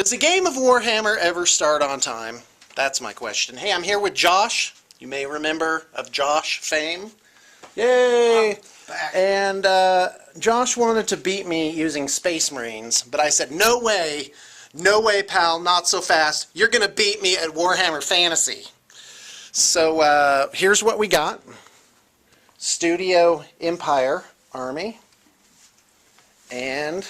Does a game of Warhammer ever start on time? That's my question. Hey, I'm here with Josh. You may remember of Josh fame. Yay! And Josh wanted to beat me using Space Marines, but I said, no way, pal, not so fast. You're going to beat me at Warhammer Fantasy. So here's what we got. Studio Empire Army. And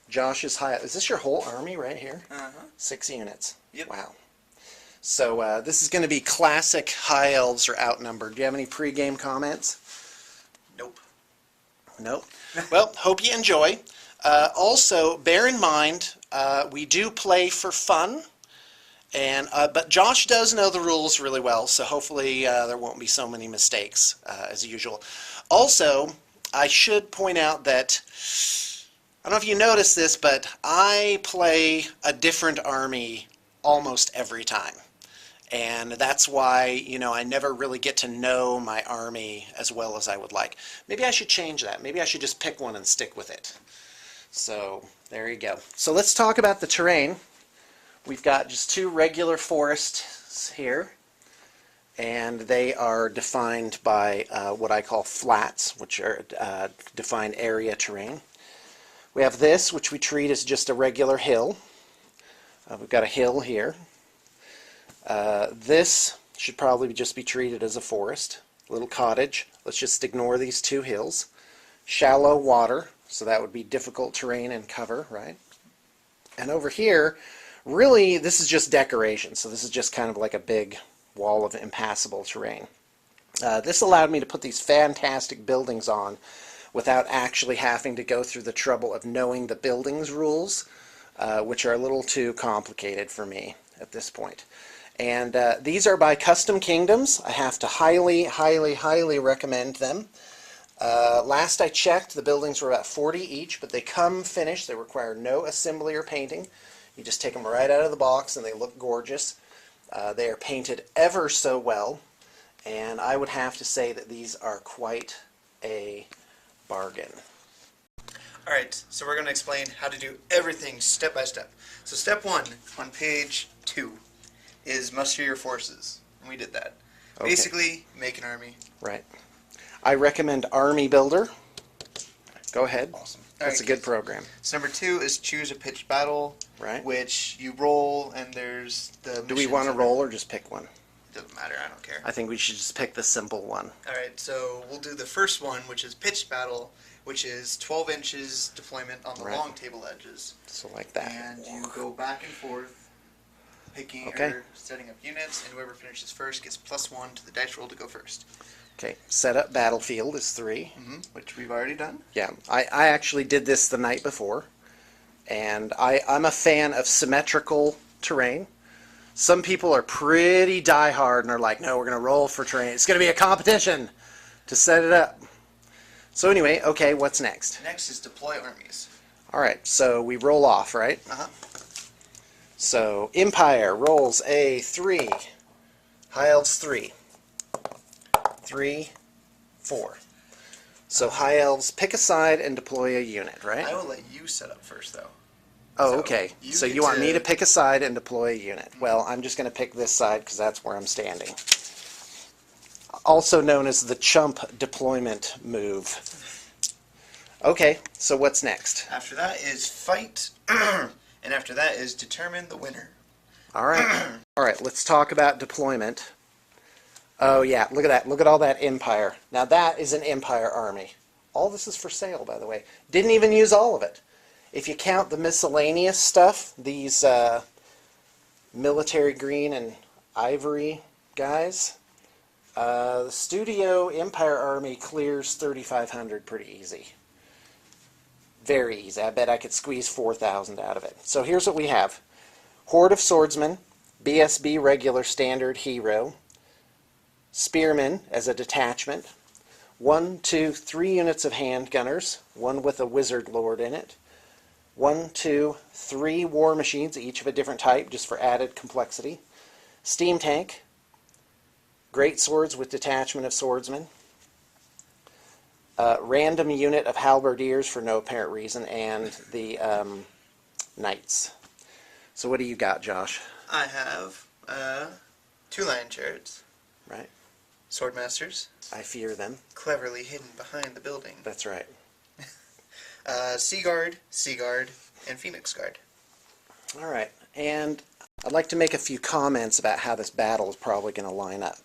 Josh's high... Is this your whole army right here? Uh-huh. 6 units. Yep. Wow. So this is going to be classic High Elves are outnumbered. Do you have any pre-game comments? Nope. Nope. Well, hope you enjoy. Also, bear in mind, we do play for fun, and but Josh does know the rules really well, so hopefully there won't be so many mistakes as usual. Also, I should point out that, I don't know if you noticed this, but I play a different army almost every time. And that's why, you know, I never really get to know my army as well as I would like. Maybe I should change that. Maybe I should just pick one and stick with it. So, there you go. So let's talk about the terrain. We've got just 2 regular forests here. And they are defined by what I call flats, which are defined area terrain. We have this, which we treat as just a regular hill. We've got a hill here. This should probably just be treated as a forest. Little cottage. Let's just ignore these 2 hills. Shallow water, so that would be difficult terrain and cover, right? And over here, really, this is just decoration. So this is just kind of like a big wall of impassable terrain. This allowed me to put these fantastic buildings on without actually having to go through the trouble of knowing the buildings rules, which are a little too complicated for me at this point. And these are by Custom Kingdoms. I have to highly recommend them. Last I checked, the buildings were about 40 each, but they come finished. They require no assembly or painting. You just take them right out of the box and they look gorgeous. They are painted ever so well, and I would have to say that these are quite a bargain. Alright, so we're going to explain how to do everything step by step. So step 1 on page 2 is muster your forces. And we did that. Okay. Basically, make an army. Right. I recommend Army Builder. Go ahead. Awesome. That's a good program. So number 2 is choose a pitched battle, right? Which you roll, and there's the... Do we want to roll or just pick one? Doesn't matter, I don't care. I think we should just pick the simple one. Alright, so we'll do the first one, which is pitched battle, which is 12 inches deployment on the long table edges. So like that. And you go back and forth, picking or setting up units, and whoever finishes first gets +1 to the dice roll to go first. Okay, set up battlefield is 3. Which we've already done. Yeah, I actually did this the night before, and I'm a fan of symmetrical terrain. Some people are pretty diehard and are like, no, we're going to roll for terrain. It's going to be a competition to set it up. So anyway, okay, what's next? Next is deploy armies. Alright, so we roll off, right? Uh-huh. So, Empire rolls a 3. High Elves 3. 3, 4. So High Elves pick a side and deploy a unit, right? I will let you set up first, though. Oh, okay. So you want me to pick a side and deploy a unit. Well, I'm just going to pick this side because that's where I'm standing. Also known as the chump deployment move. Okay, so what's next? After that is fight, and after that is determine the winner. Alright. Alright, let's talk about deployment. Oh yeah, look at that. Look at all that Empire. Now that is an Empire army. All this is for sale, by the way. Didn't even use all of it. If you count the miscellaneous stuff, these military green and ivory guys, the Studio Empire army clears 3,500 pretty easy. Very easy. I bet I could squeeze 4,000 out of it. So here's what we have. Horde of Swordsmen, BSB regular standard hero, Spearmen as a detachment, 1, 2, 3 units of handgunners, one with a wizard lord in it, 1, 2, 3 war machines, each of a different type, just for added complexity, steam tank, great swords with detachment of swordsmen, random unit of halberdiers for no apparent reason, and the knights. So what do you got, Josh? I have 2 lion chariots, Right? swordmasters, I fear them. cleverly hidden behind the building, That's right. sea guard, and phoenix guard. All right, and I'd like to make a few comments about how this battle is probably going to line up.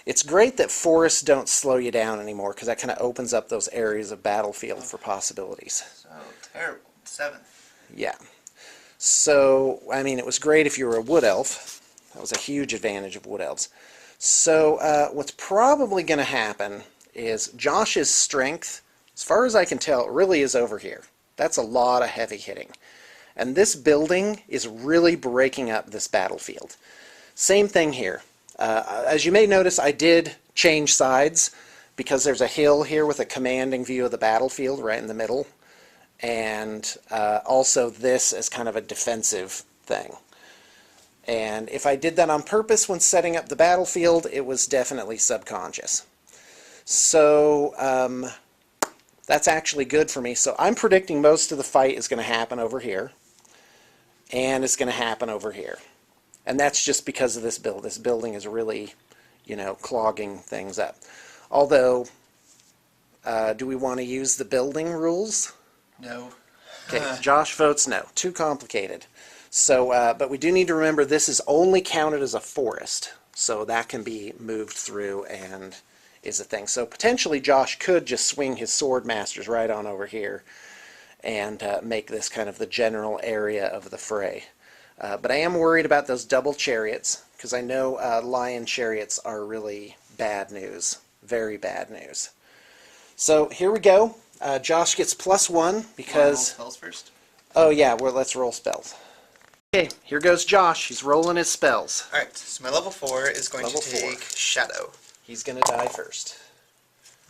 It's great that forests don't slow you down anymore, because that kind of opens up those areas of battlefield for possibilities. So terrible. 7th. Yeah. So, I mean, it was great if you were a wood elf. That was a huge advantage of wood elves. So, what's probably going to happen is Josh's strength, as far as I can tell, really is over here. That's a lot of heavy hitting. And this building is really breaking up this battlefield. Same thing here. As you may notice, I did change sides because there's a hill here with a commanding view of the battlefield right in the middle. And also this as kind of a defensive thing. And if I did that on purpose when setting up the battlefield, it was definitely subconscious. So that's actually good for me. So I'm predicting most of the fight is going to happen over here. And it's going to happen over here. And that's just because of this build. This building is really, you know, clogging things up. Although, do we want to use the building rules? No. Okay, Josh votes no. Too complicated. So, but we do need to remember this is only counted as a forest. So that can be moved through and is a thing. So potentially Josh could just swing his sword masters right on over here and make this kind of the general area of the fray. But I am worried about those double chariots, because I know lion chariots are really bad news. Very bad news. So here we go. Josh gets +1 because... spells first? Oh yeah, well, let's roll spells. Okay, here goes Josh. He's rolling his spells. Alright, so my level 4 is going Level to take 4. Shadow. He's going to die first.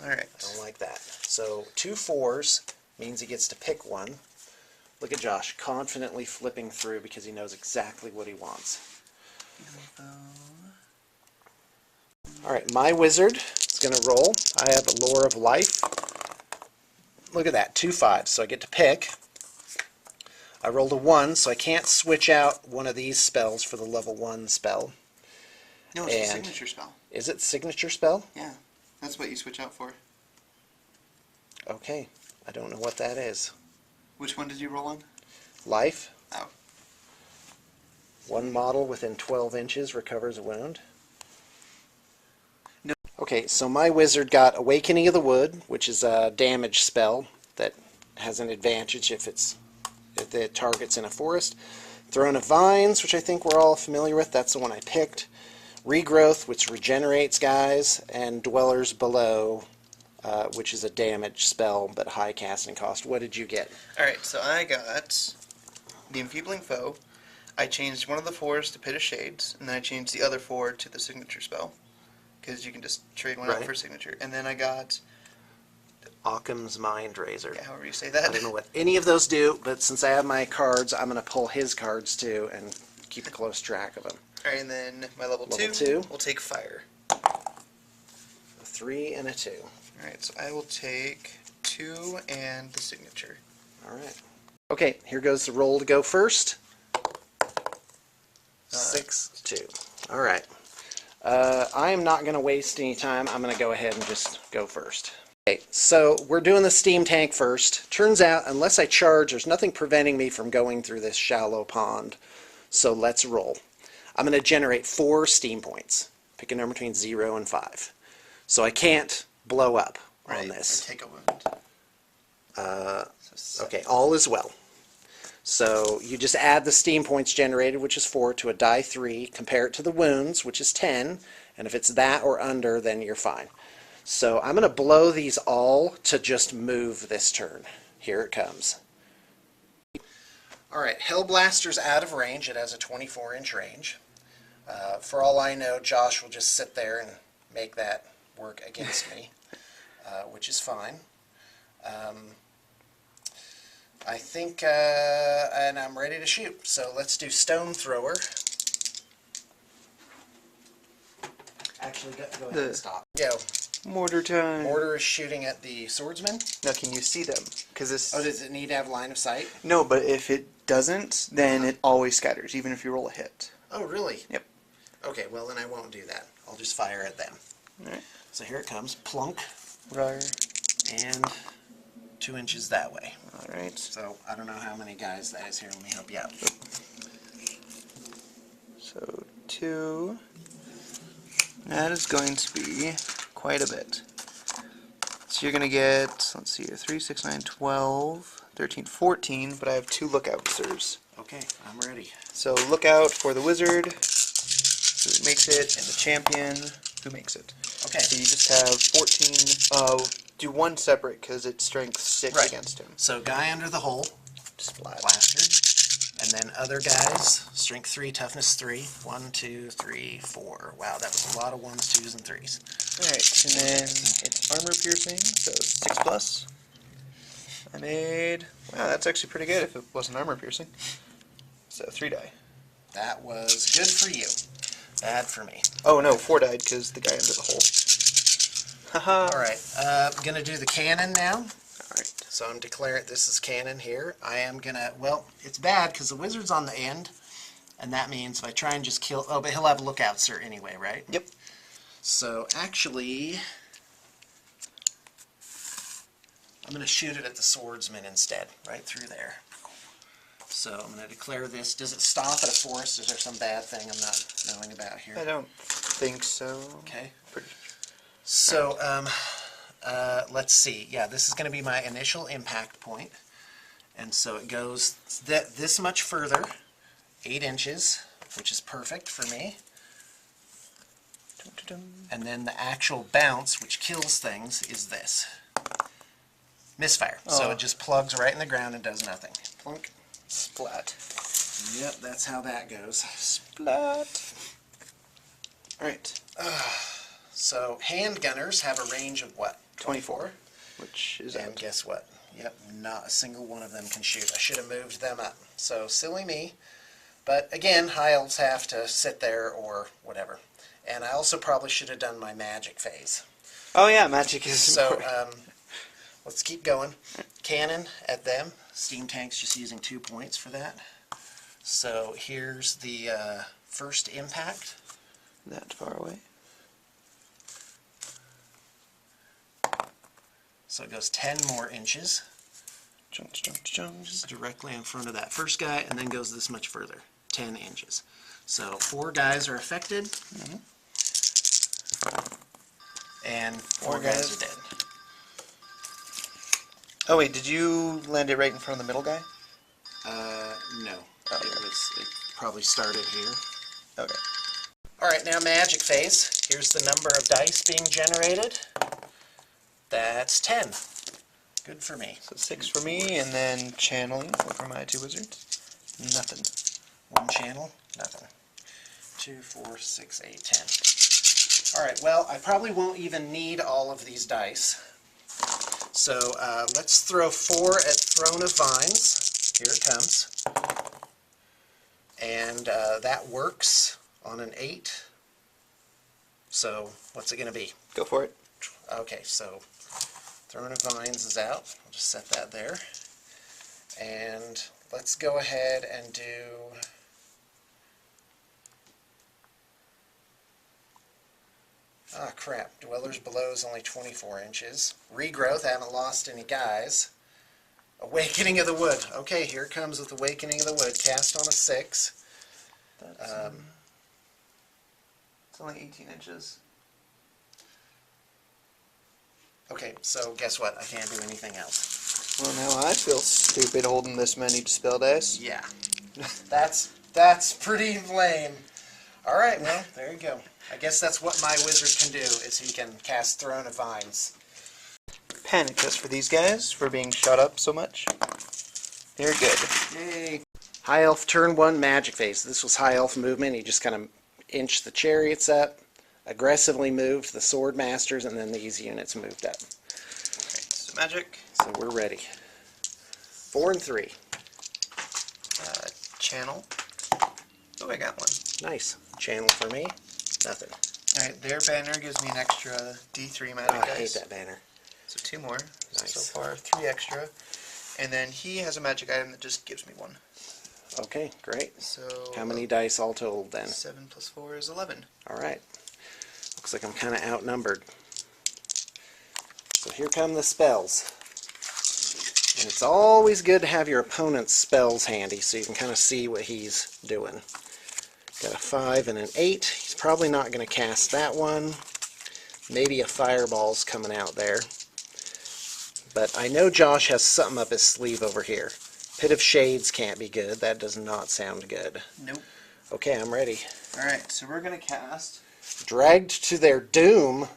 Alright. Don't like that. So 2 4s means he gets to pick one. Look at Josh, confidently flipping through because he knows exactly what he wants. Alright, my wizard is going to roll. I have a Lore of Life. Look at that, 2 5s, so I get to pick. I rolled a 1, so I can't switch out one of these spells for the level 1 spell. No, it's a And- signature spell. Is it signature spell? Yeah, that's what you switch out for. Okay, I don't know what that is. Which one did you roll on? Life. Oh. 1 model within 12 inches recovers a wound. No. Okay, so my wizard got Awakening of the Wood, which is a damage spell that has an advantage if the target's in a forest. Throne of Vines, which I think we're all familiar with. That's the one I picked. Regrowth, which regenerates guys, and Dwellers Below, which is a damage spell but high casting cost. What did you get? Alright, so I got the Enfeebling Foe. I changed one of the 4s to Pit of Shades, and then I changed the other 4 to the signature spell. Because you can just trade one out Right. for signature. And then I got, Occam's Mind Razor. however you say I that. don't know what any of those do, but since I have my cards, I'm going to pull his cards too and keep a close track of them. Alright, and then my level 2 Level 2. will take Fire. A 3 and a 2. Alright, so I will take 2 and the signature. All right. Okay, here goes the roll to go first. 6 2. All right. I am not going to waste any time. I'm going to go ahead and just go first. Okay, so we're doing the steam tank first. Turns out, unless I charge, there's nothing preventing me from going through this shallow pond. So let's roll. I'm going to generate 4 steam points. Pick a number between 0 and 5. So I can't blow up on this. Or take a wound. Okay, all is well. So you just add the steam points generated, which is 4, to a die 3, compare it to the wounds, which is 10, and if it's that or under, then you're fine. So I'm going to blow these all to just move this turn. Here it comes. Alright, Hellblaster's out of range. It has a 24-inch range. For all I know, Josh will just sit there and make that work against me, which is fine. I think, and I'm ready to shoot. So let's do Stone Thrower. Actually, go ahead and stop. Go. Mortar time. Mortar is shooting at the swordsman. Now, can you see them? Because this. Oh, does it need to have line of sight? No, but if it doesn't, then it always scatters, even if you roll a hit. Oh, really? Yep. Okay, well then I won't do that. I'll just fire at them. All right. So here it comes. Plunk. Rar. And 2 inches that way. All right. So I don't know how many guys that is here. Let me help you out. So 2. That is going to be quite a bit. So you're going to get, let's see here, 3, 6, 9, 12, 13, 14, but I have 2 lookout sirs. Okay, I'm ready. So lookout for the wizard, who makes it, and the champion, who makes it. Okay. So you just have 14, do 1 separate because it's strength 6 Right. against him. So guy under the hole, Splat. plastered. And then other guys, strength 3, toughness 3. 1, 2, 3, 4. Wow, that was a lot of 1s, 2s, and 3s. Alright, and then it's armor piercing, so 6 plus. I made, wow, that's actually pretty good if it wasn't armor piercing. So 3 die. That was good for you. Bad for me. Oh no, 4 died because the guy under the hole. Haha. Alright, I'm going to do the cannon now. Alright. So I'm declaring this is cannon here. I am going to, well, it's bad because the wizard's on the end. And that means if I try and just kill, oh, but he'll have lookout sir anyway, right? Yep. So actually, I'm going to shoot it at the swordsman instead, right through there. So I'm going to declare this. Does it stop at a forest? Is there some bad thing I'm not knowing about here? I don't think so. Okay. Pretty. So let's see. Yeah, this is going to be my initial impact point. And so it goes this much further, 8 inches, which is perfect for me. And then the actual bounce, which kills things, is this. Misfire. So it just plugs right in the ground and does nothing. Plunk. Splat. Yep, that's how that goes. Splat. Alright. So handgunners have a range of what? 24. Which is And out. guess what? Yep, not a single one of them can shoot. I should have moved them up. So silly me. But again, high elves have to sit there or whatever. And I also probably should have done my magic phase. Oh yeah, magic is So important. let's keep going. Cannon at them. Steam tank's just using 2 points for that. So here's the first impact. That far away. So it goes 10 more inches. Jumps, jumps, jumps. Just directly in front of that first guy, and then goes this much further. 10 inches. So 4 guys are affected. And 4 guys are dead. Oh wait, did you land it right in front of the middle guy? No. It probably started here. Okay. Alright, now magic phase. Here's the number of dice being generated. That's 10. Good for me. So 6 for me, and then channeling for my 2 wizards. Nothing. 1 channel, nothing. 2, 4, 6, 8, 10. Alright, well, I probably won't even need all of these dice. So let's throw 4 at Throne of Vines. Here it comes. And that works on an 8. So what's it going to be? Go for it. Okay, so Throne of Vines is out. I'll just set that there. And let's go ahead and do... Ah, crap. Dwellers Below is only 24 inches. Regrowth, I haven't lost any guys. Awakening of the Wood. Okay, here it comes with Awakening of the Wood. Cast on a 6. That's, it's only 18 inches. Okay, so guess what? I can't do anything else. Well, now I feel stupid holding this many dispel dice. Yeah. That's pretty lame. Alright, well, there you go. I guess that's what my wizard can do, is he can cast Throne of Vines. Panic test for these guys for being shot up so much. They're good. Yay. High Elf turn 1 magic phase. This was High Elf movement. He just kind of inched the chariots up, aggressively moved the sword masters, and then these units moved up. Alright, so magic. So we're ready. 4 and 3. Channel. Oh, I got one. Nice. Channel for me. Nothing. Alright, their banner gives me an extra D3 magic Oh, dice. I hate that banner. So 2 more. Nice. So far, 3 extra. And then he has a magic item that just gives me 1. Okay, great. So How many dice all told then? 7 plus 4 is 11. Alright. Looks like I'm kind of outnumbered. So here come the spells. And it's always good to have your opponent's spells handy so you can kind of see what he's doing. Got a 5 and an 8. He's probably not going to cast that one. Maybe a fireball's coming out there. But I know Josh has something up his sleeve over here. Pit of Shades can't be good. That does not sound good. Nope. Okay, I'm ready. Alright, so we're going to cast... Dragged to their doom.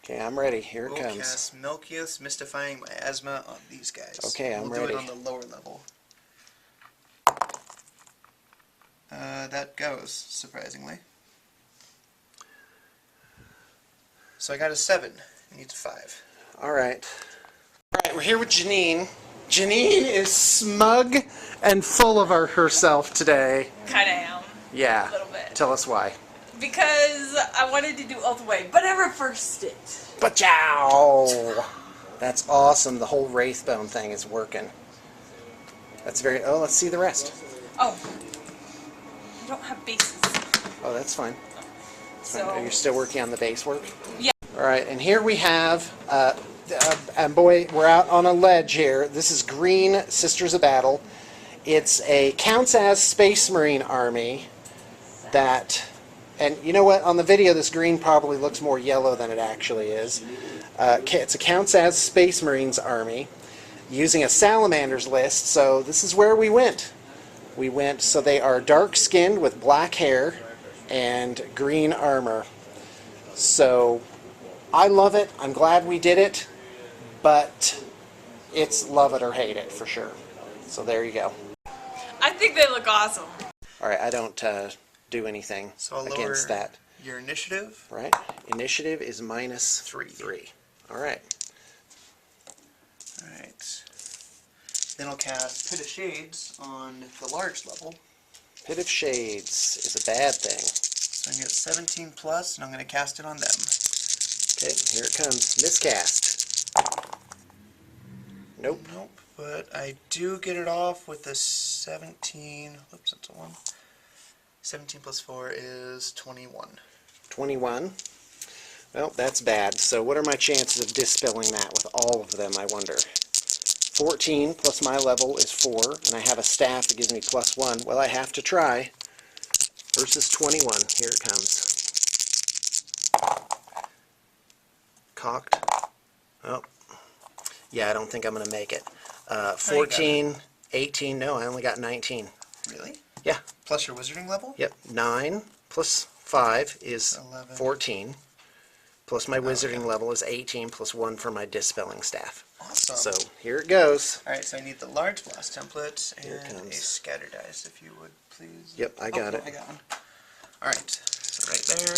Okay, I'm ready. Here it We'll comes. cast Melchius, Mystifying Miasma on these guys. Okay, I'm we'll ready. do it on the lower level. That goes, surprisingly. So I got a 7. It needs a 5. Alright. Alright, we're here with Janine. Janine is smug and full of herself today. Kinda am. Yeah. A little bit. Tell us why. Because I wanted to do all the way, but I reversed it. Pachow! That's awesome. The whole Wraithbone thing is working. That's very... Oh, let's see the rest. Oh. I don't have bases. Oh, that's fine. So. Are you still working on the base work? Yeah. Alright, and here we have... and boy, we're out on a ledge here. This is Green Sisters of Battle. It's a counts as Space Marine army that... And you know what? On the video, this green probably looks more yellow than it actually is. It's a counts as Space Marines army using a Salamanders list, so this is where we went. We went, so they are dark-skinned with black hair and green armor. So I love it. I'm glad we did it, but it's love it or hate it for sure. So there you go. I think they look awesome. All right, I don't do anything So I'll lower against that. your initiative. Right? Initiative is minus 3. All right. Alright. Then I'll cast Pit of Shades on the large level. Pit of Shades is a bad thing. So I get 17 plus, and I'm going to cast it on them. Okay, here it comes. Miscast. Nope. Nope, but I do get it off with a 17. Whoops, that's a 1. 17 plus 4 is 21. 21. Well, that's bad. So what are my chances of dispelling that with all of them, I wonder? 14 plus my level is 4, and I have a staff that gives me plus 1. Well, I have to try. Versus 21. Here it comes. Cocked. Oh. Yeah, I don't think I'm going to make it. 14, 18. No, I only got 19. Really? Yeah. Plus your wizarding level? Yep. 9 plus 5 is 11. 14. Plus my wizarding level is 18 plus 1 for my dispelling staff. Awesome. So here it goes. Alright, so I need the large blast template Here it and a comes. scatter dice, if you would please. Yep, I got it. I got one. Alright, so right there.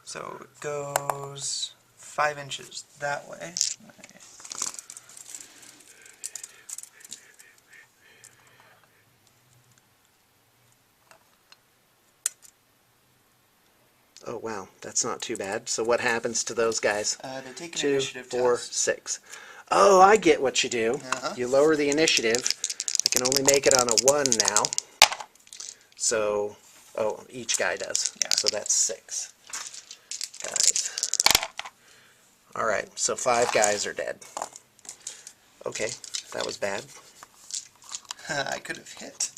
So it goes 5 inches that way. Oh wow, that's not too bad. So what happens to those guys? They take an 2, initiative 4, test. 6. Oh, I get what you do. Uh-huh. You lower the initiative. I can only make it on a 1 now. So, oh, each guy does. Yeah. So that's 6 guys. Alright, so 5 guys are dead. Okay, that was bad. I could have hit.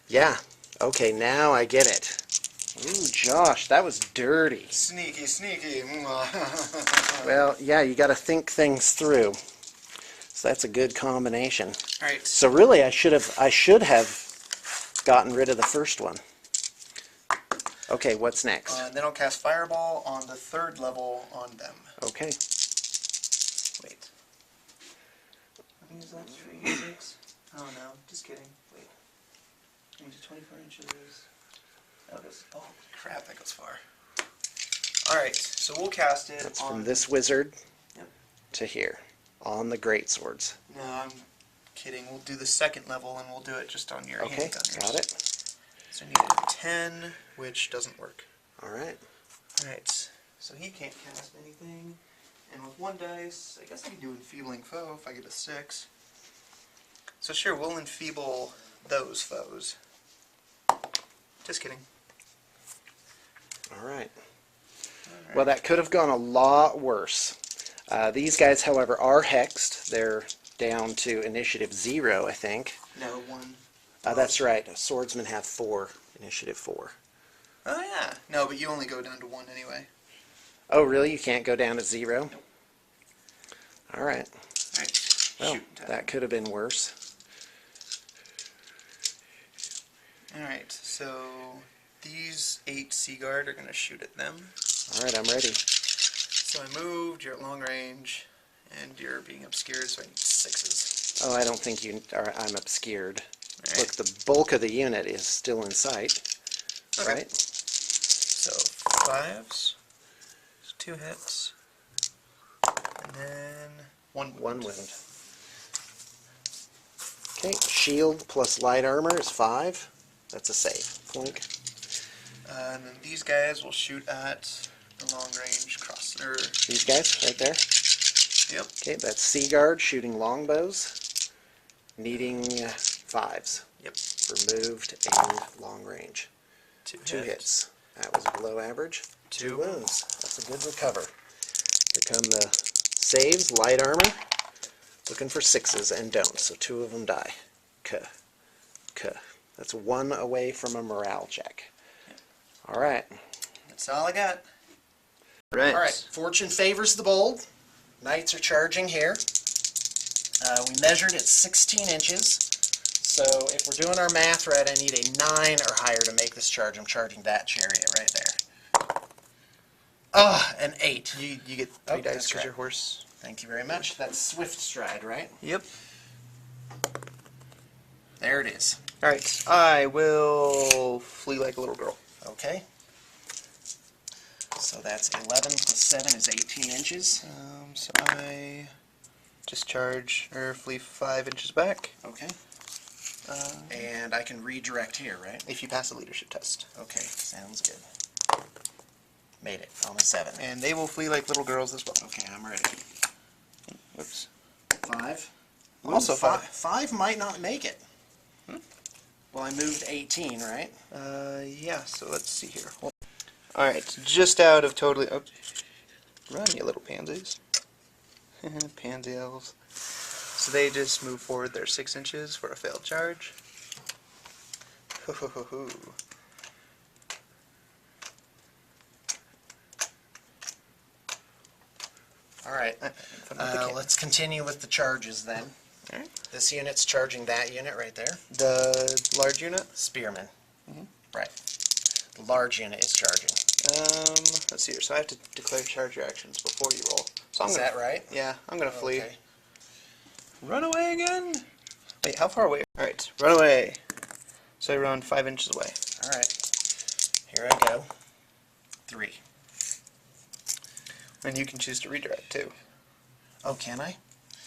Yeah, okay, now I get it. Ooh, Josh, that was dirty. Sneaky, sneaky. Well, yeah, you got to think things through. So that's a good combination. Alright. So really, I should have gotten rid of the first one. Okay, what's next? Then I'll cast Fireball on the 3rd level on them. Okay. Wait. Is that 3d6? Oh no, just kidding. Wait. I need 24 inches. That goes. Oh crap, that goes far. Alright, so we'll cast it That's on. from this wizard Yep. to here, on the greatswords. No, I'm kidding. We'll do the 2nd level and we'll do it just on your Okay, handgunners. got it. So I need a 10, which doesn't work. All right. Alright, so he can't cast anything. And with 1 dice, I guess I can do Enfeebling Foe if I get a 6. So sure, we'll enfeeble those foes. Just kidding. All right. Well, that could have gone a lot worse. These guys, however, are hexed. They're down to initiative 0, I think. No, 1. That's right. Swordsmen have 4, initiative 4. Oh yeah. No, but you only go down to 1 anyway. Oh, really? You can't go down to 0? Nope. All right. Alright. Well, Shoot. that could have been worse. Alright, so these 8 Seaguard are going to shoot at them. All right, I'm ready. So I moved, you're at long range, and you're being obscured, so I need 6s. Oh, I don't think you are. I'm obscured. All right. Look, the bulk of the unit is still in sight. Okay. Right? So 5s, 2 hits, and then 1 wound. 1 wound. Okay, shield plus light armor is 5. That's a save. Flink. And then these guys will shoot at the long range crosser. These guys, right there. Yep. Okay, that's Seaguard shooting longbows, needing 5s Yep. for moved and long range. 2 hits. That was below average. 2 wounds. That's a good recover. Here come the saves, light armor. Looking for 6s and don't, so 2 of them die. That's 1 away from a morale check. All right. That's all I got. Right. All right. Fortune favors the bold. Knights are charging here. We measured at 16 inches. So if we're doing our math right, I need a 9 or higher to make this charge. I'm charging that chariot right there. Ah, an 8. You get 3 Oh, dice that's because right. your horse. Thank you very much. That's Swift Stride, right? Yep. There it is. Alright, I will flee like a little girl. Okay. So that's 11 plus 7 is 18 inches. So I just charge, or flee 5 inches back. Okay. And I can redirect here, right? If you pass a leadership test. Okay, sounds good. Made it on a 7. And they will flee like little girls as well. Okay, I'm ready. Whoops. 5. Also 5. 5 might not make it. Well, I moved 18, right? Yeah, so let's see here. Alright, just out of totally... Oh, run, you little pansies. Pansy elves. So they just move forward their 6 inches for a failed charge. Ho ho ho ho. All right. Let's continue with the charges then. Alright. This unit's charging that unit right there. The large unit? Spearman. Right. The large unit is charging. Let's see here. So I have to declare charge reactions before you roll. So I'm Is gonna, that right? Yeah, I'm gonna flee. Okay. Run away again? Wait, how far away? Alright, run away. So I run 5 inches away. All right. Here I go. 3. And you can choose to redirect too. Oh, can I?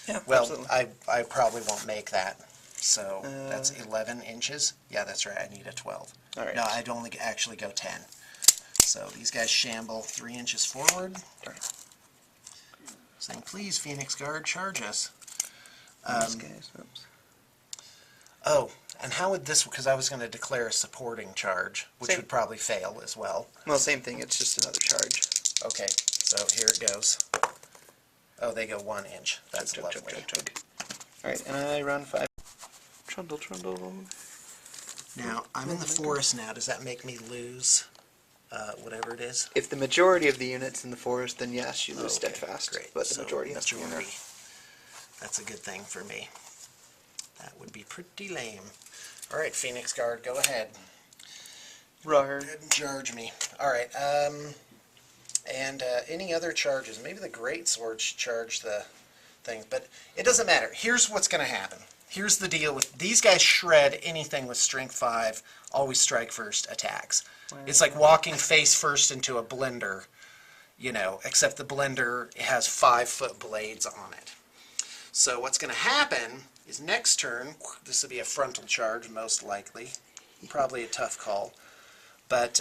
Yeah, Well, absolutely. I probably won't make that. So that's 11 inches. Yeah, that's right. I need a 12. All right. No, I'd only actually go 10. So these guys shamble 3 inches forward. Saying, please, Phoenix Guard, charge us. These guys, oops. Oh, and how would this, because I was going to declare a supporting charge, which Same. would probably fail as well. Well, same thing. It's just another charge. Okay, so here it goes. Oh, they go 1 inch. That's Chug, lovely. chug, chug, chug. All right, and I run 5. Trundle, trundle. Now, I'm in the forest now. Does that make me lose whatever it is? If the majority of the units in the forest, then yes, you lose Okay, steadfast. great. But the So, majority has to be in there. majority. That's a good thing for me. That would be pretty lame. All right, Phoenix Guard, go ahead. Rawr. Go ahead and charge me. All right, and any other charges? Maybe the great swords charge the thing, but it doesn't matter. Here's what's going to happen. Here's the deal with these guys. Shred anything with strength 5. Always strike first attacks. It's like walking face first into a blender, you know, except the blender has 5-foot blades on it. So what's going to happen is next turn, this will be a frontal charge most likely. probably a tough call. But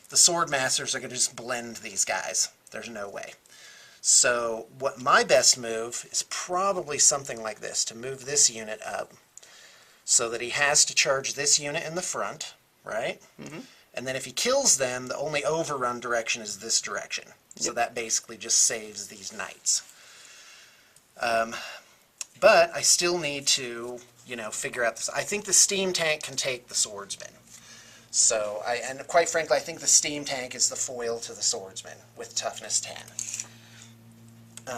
the sword masters are going to just blend these guys. There's no way. So what my best move is probably something like this, to move this unit up so that he has to charge this unit in the front, right? Mm-hmm. And then if he kills them, the only overrun direction is this direction. So Yep. that basically just saves these knights. But I still need to, figure out this. I think the steam tank can take the swordsman. So, and quite frankly, I think the steam tank is the foil to the swordsman with toughness 10.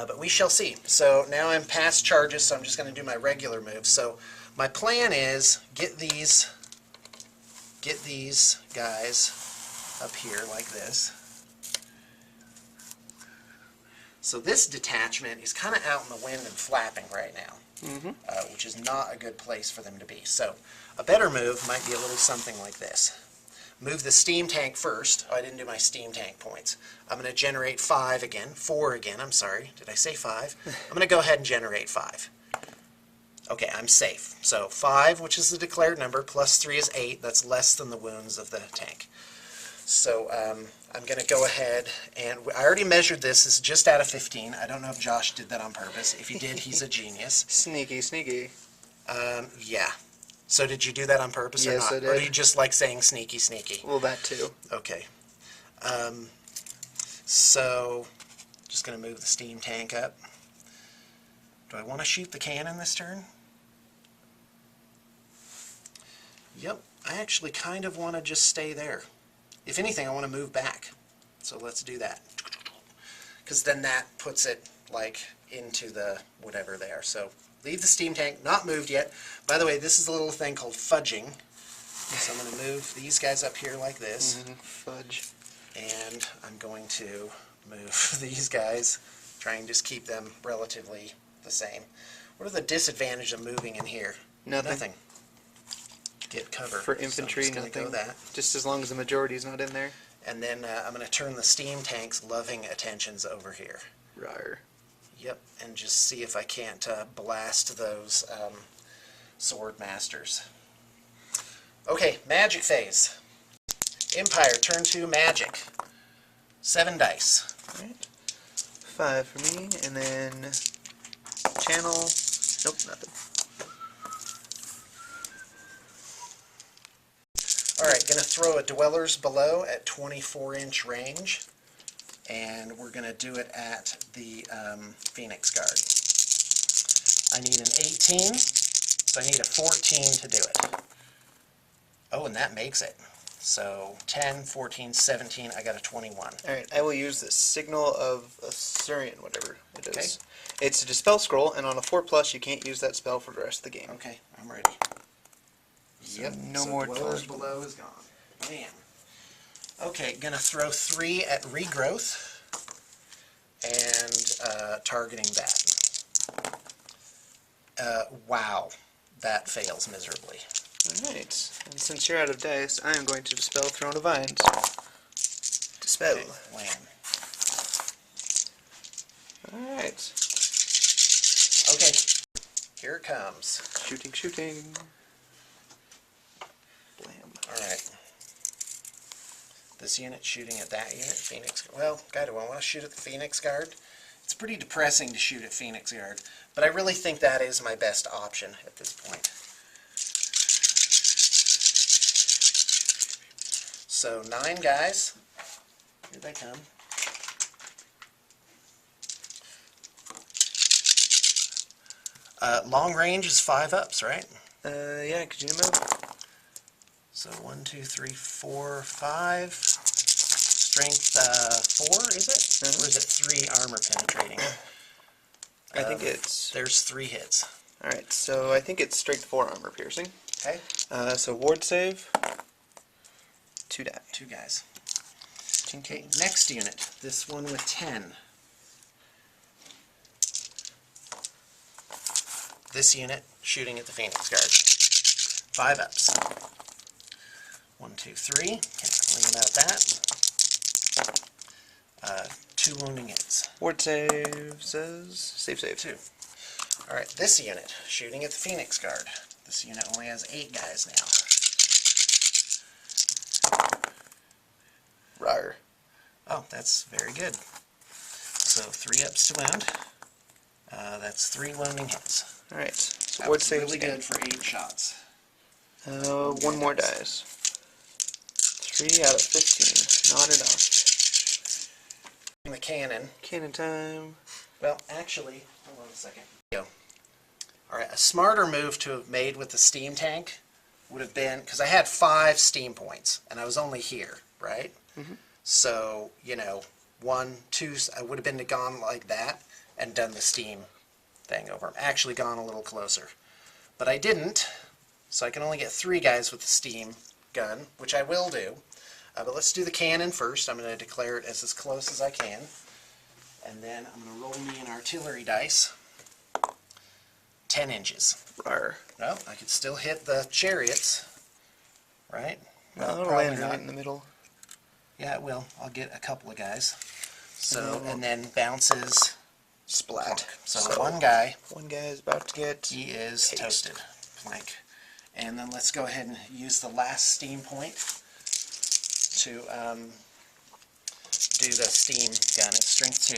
But we shall see. So now I'm past charges, so I'm just going to do my regular moves. So my plan is get these guys up here like this. So this detachment is kind of out in the wind and flapping right now, which is not a good place for them to be. So a better move might be a little something like this. Move the steam tank first. Oh, I didn't do my steam tank points. I'm going to generate 4 again, I'm sorry. Did I say 5? I'm going to go ahead and generate 5. Okay, I'm safe. So 5, which is the declared number, plus 3 is 8. That's less than the wounds of the tank. So I'm going to go ahead, and I already measured this. This is just out of 15. I don't know if Josh did that on purpose. If he did, he's a genius. Sneaky, sneaky. Yeah. So did you do that on purpose or Yes, not? I did. Or do you just like saying sneaky, sneaky? Well, that too. Okay. So just going to move the steam tank up. Do I want to shoot the cannon this turn? Yep. I actually kind of want to just stay there. If anything, I want to move back. So let's do that. Because then that puts it like into the whatever there. So leave the steam tank, not moved yet. By the way, this is a little thing called fudging. So I'm going to move these guys up here like this. Fudge. And I'm going to move these guys, try and just keep them relatively the same. What are the disadvantages of moving in here? Nothing. Get cover. For infantry, so I'm just gonna nothing. go that. Just as long as the majority's not in there. And then I'm going to turn the steam tank's loving attentions over here. Rawr. Yep, and just see if I can't blast those sword masters. Okay, magic phase. Empire, turn 2, magic. 7 dice. Alright. 5 for me, and then channel. Nope, nothing. Alright, going to throw a Dwellers Below at 24-inch range. And we're going to do it at the Phoenix Guard. I need an 18, so I need a 14 to do it. Oh, and that makes it. So 10, 14, 17, I got a 21. Alright, I will use the Signal of Assyrian, whatever it is. Okay. It's a Dispel Scroll, and on a 4+, you can't use that spell for the rest of the game. Okay, I'm ready. Yep, no so more Dwellers Dwellers Below is gone. Man. Okay, gonna throw 3 at Regrowth and targeting that. Wow, that fails miserably. Alright, and since you're out of dice, I am going to Dispel Throne of Vines. Dispel. Okay, land. Alright. Okay, here it comes. Shooting, shooting. Blam. Alright. This unit shooting at that unit, Phoenix. Well, God, do I want to shoot at the Phoenix Guard? It's pretty depressing to shoot at Phoenix Guard, but I really think that is my best option at this point. So 9 guys. Here they come. Long range is 5 ups, right? Yeah, could you move? So 1, 2, 3, 4, 5. Strength 4, is it? Or is it 3 armor penetrating? I think it's... There's 3 hits. Alright, so I think it's strength 4 armor piercing. Okay. So ward save. 2 die. 2 guys. Ching, Okay, ching. next unit. This one with 10. This unit shooting at the Phoenix Guard. 5 ups. 1, 2, 3. Can't complain about that. 2 wounding hits. Ward save says... Save, save. 2. Alright, this unit shooting at the Phoenix Guard. This unit only has 8 guys now. Rawr. Oh, that's very good. So 3 ups to wound. That's 3 wounding hits. Alright, so That ward was saves really again. good for 8 shots. One more dice. 3 out of 15. Not enough. The cannon. Cannon time. Well, actually, hold on a second. Go. Alright, a smarter move to have made with the steam tank would have been, because I had 5 steam points, and I was only here, right? So, you know, 1, 2, I would have been gone like that and done the steam thing over. Actually gone a little closer. But I didn't, so I can only get 3 guys with the steam gun, which I will do. But let's do the cannon first. I'm going to declare it as close as I can. And then I'm going to roll me an artillery dice. 10 inches. Rawr. Well, I could still hit the chariots, right? No, it'll probably land not. right in the middle. Yeah, it will. I'll get a couple of guys. So, and then bounces. Splat. Plunk. So 1 guy, One guy is about to get... he is Taste. toasted. Plank. And then let's go ahead and use the last steam point to do the steam gun. It's strength 2,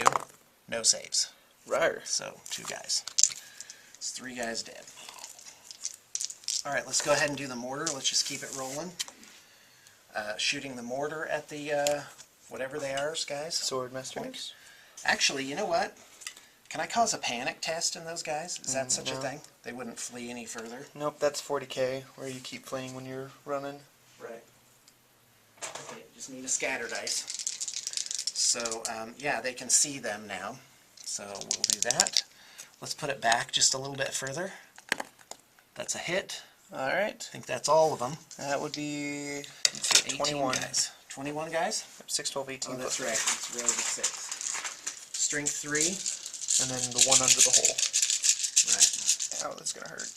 no saves. Rawr. So 2 guys. It's 3 guys dead. Alright, let's go ahead and do the mortar. Let's just keep it rolling. Shooting the mortar at the, whatever they are, guys. Swordmasters. Actually, you know what? Can I cause a panic test in those guys? Is that such a no. thing? They wouldn't flee any further? Nope, that's 40k, where you keep playing when you're running. Right. Okay, just need a scatter dice. So, yeah, they can see them now. So we'll do that. Let's put it back just a little bit further. That's a hit. Alright. I think that's all of them. That would be 18 21. guys. 21 guys? 6, 12, 18. Oh, that's plus right. It's row of 6. Strength 3. And then the one under the hole. Right. Ow, that's gonna hurt.